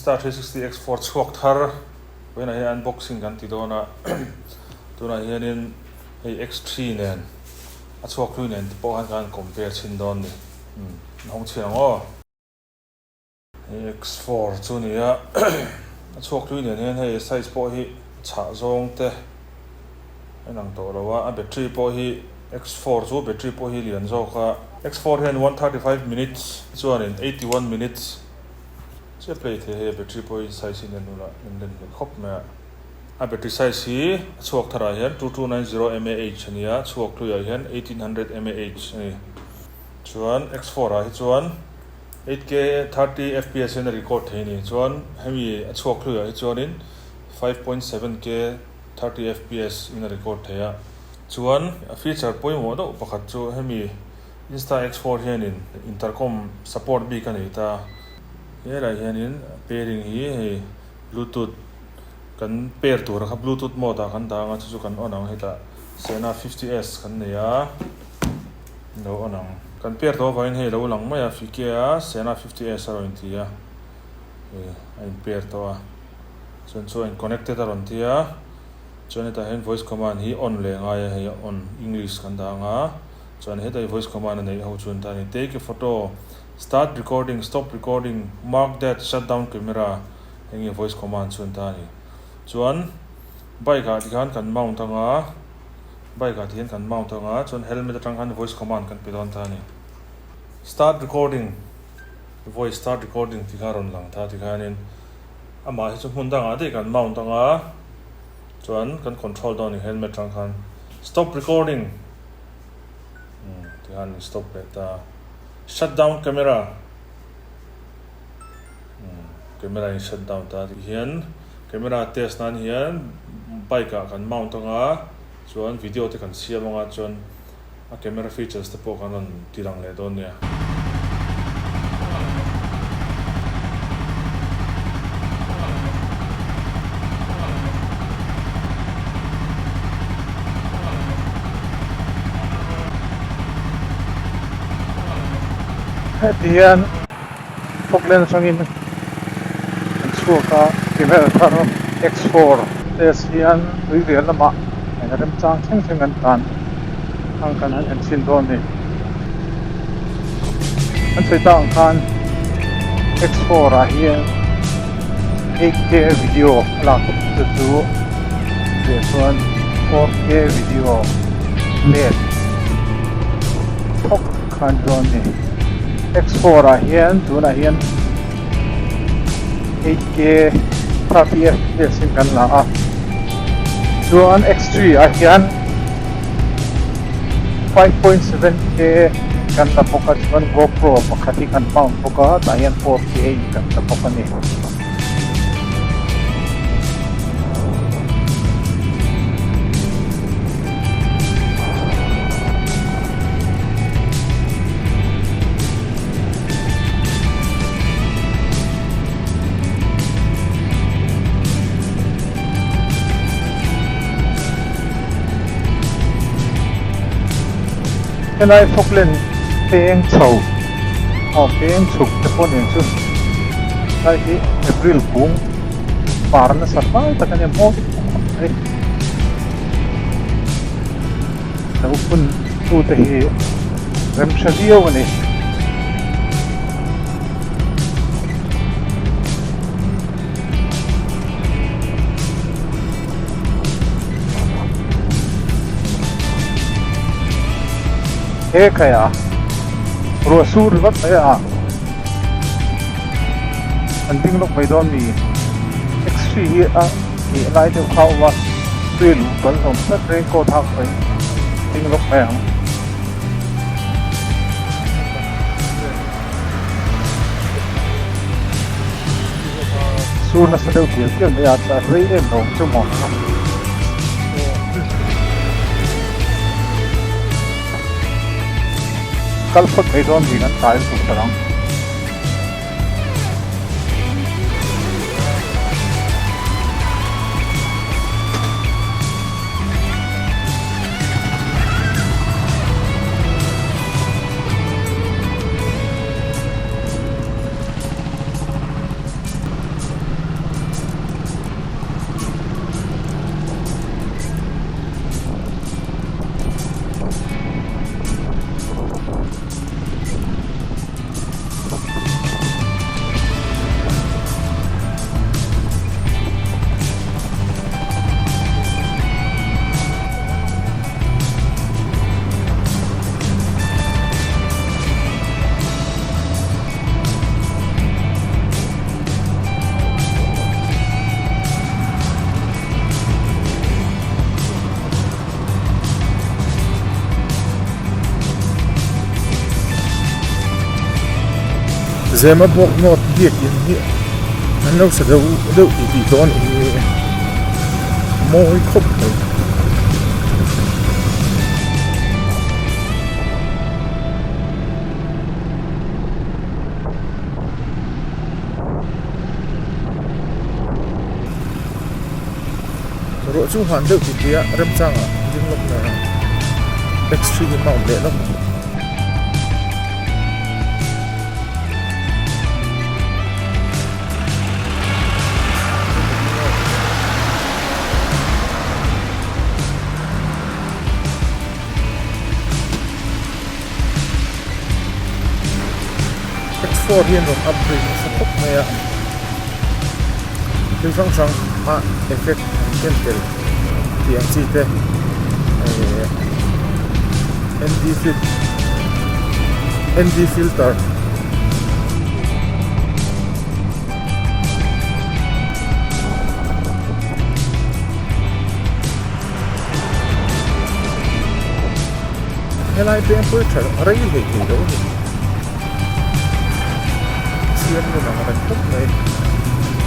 Insta360 X4 chuak thar when I unboxing kan ti dona tuna hianin ei X3 nen a chuak lui nen po han kan compare chin don ni hong chiang o X4 chu ni a chuak lui nen hen hei size po hi cha zong te anang to lawa a battery po hi X4 chu battery po hi lian zo kha X4 hen 135 minutes chuan in 81 minutes che play the battery po size in nula in khop ma a battery size hi chuak thara hian 2290 mAh ania chuak lui a hian 1800 mAh ani chuan X4 a hi chuan 8K 30 fps in record the ni chuan hemi a chuak lui a hi chuan in 5.7K 30 fps in record the ya chuan a feature point mo do pakhat chu hemi Insta X4 hian in intercom support bi kan ita here hian in pairing hi bluetooth kan pair tur kha bluetooth mode kan danga chu kan on ang heta Sena 50s kan neya no onang kan pair to vain he lo lang maya fikia Sena 50s aro intia ein pair to a so in connected aron tia chuan heta hen voice command hi on le nga he on English kan danga chuan heta voice command nei ho chun ta ni take a photo, start recording, stop recording, mark that, shut down camera hengi voice command chun ta ni chuan bike a tikhan kan mount anga bike a tikhan kan mount anga chuan helmet atang han voice command kan pilon ta ni start recording voice start recording tikharon lang tha tikhanin ama hi chu hmun danga de kan mount anga chuan kan control down ni helmet atang han stop recording tikhan stop beta shut down camera camera in shut down ta hian camera test nan hian bike a kan mount anga chuan video te kan siam anga chuan a camera features te po kan on tirang le don nia Diyan poklen sangin suka camera tharo X4 test yan real lama ana rem chang cheng cheng an tan ang kanan an sin don ni an sai ta kan X4 a hian 8K video la to do this one 4K video net ok kan don ni X4 a hian tuna hian 8K 30 fps kan la a chuan X3 a hian 5.7K kan la poka chuan GoPro pakhati kan mount poka ta hian 4K kan la poka ni Kenai poklen peng chau peng chuk te pon eng chu kai hi April kung parna sarpai takane mo ai na upun tu te hi rem shadio ni kaya brosur wat kaya anding lok mai don mi X3 hi a ni lai de khaw wa tui lu kan om sa train ko thak pai ding lok mai ang sur na sa deu ti ke me ya ta rei em no chu mo kalpot may doon din ang tayo sa lang zema bok not biak in hi an lo sa deuh ti don i moi khop mai ro chu han deuh ti tia rem changa ding lok na X3 mount le lok X4 hian ron upgrade sa khop mai a tin sang a effect kentel tiang chi te ND filter helai pe pui thar rai hei hei do sian no na ra khop mai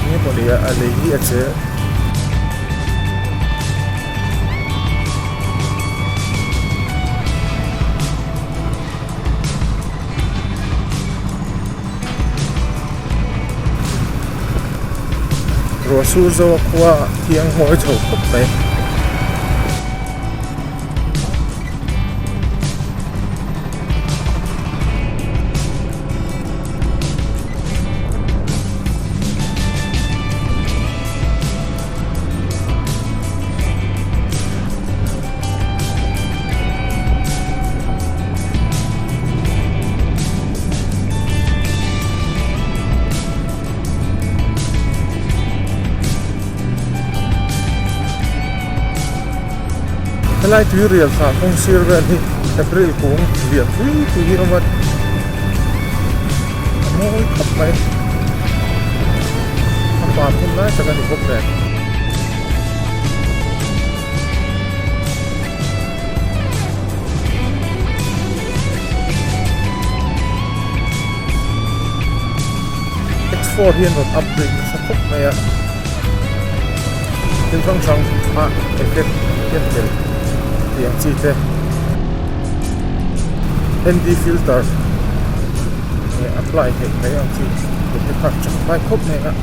ni molia a le hi a che ro su zo kwa tiang moi thau khop mai helai tu real sa kong sirvel hi April kung lian tu hi amat moi khop mai apa pun lai sa kan khop re X4 hian ron upgrade sa khop mai a tin sang a effect kentel tiang chi te ND filter apply hei mai ang chi te khak chak pai khop mai a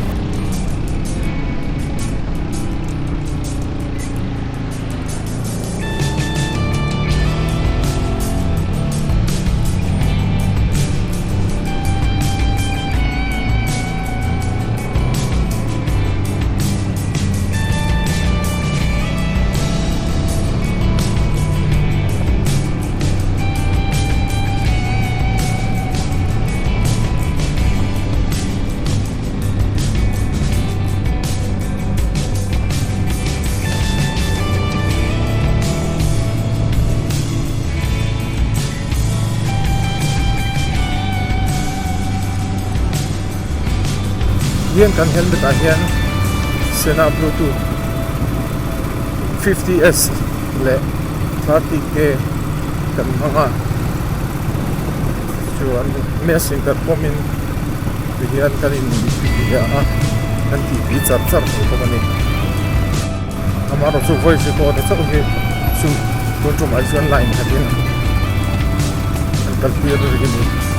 hian kan helmet a hian sena bluetooth 50s le 30k kan hanga chuan mes intercomin hian kan in ya a kan ti char char ko mani amaro chu voice ko de chu hi chu control ai chuan line hatin kan kal clear ri ni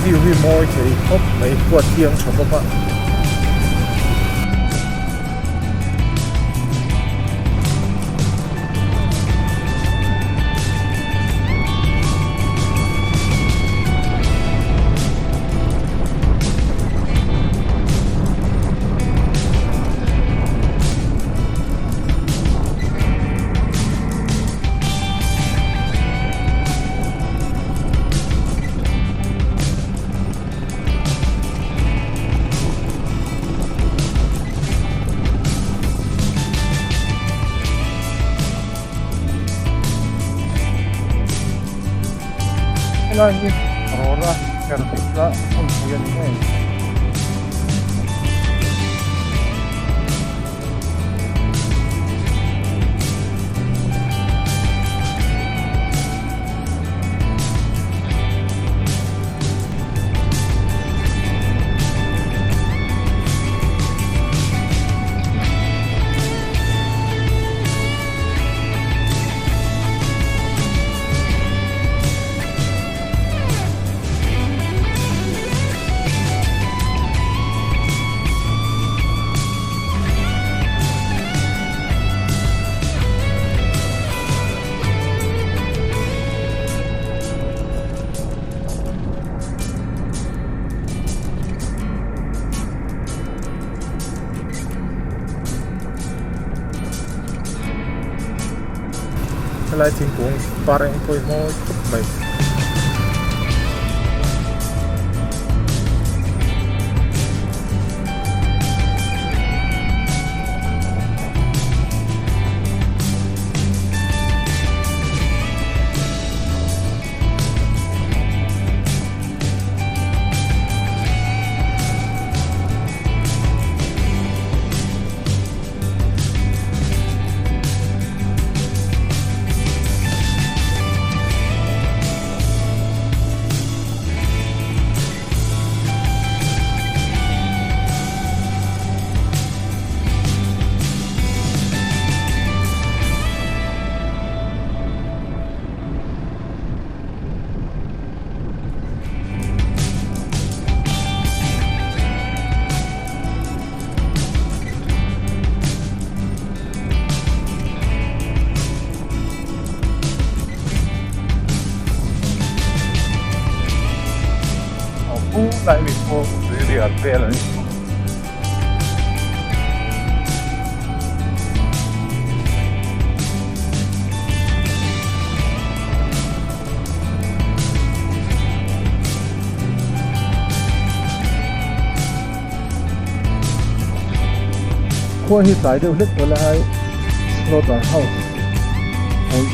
view hi moi thei khop mai kuat thiang thapa lagi Aurora Kertika kemudian ini lại chính cũng parang tôi mau chút mày lại bị cô bị ở về rồi Kung hiện tại đều lít ở lại slaughterhouse. Ôi,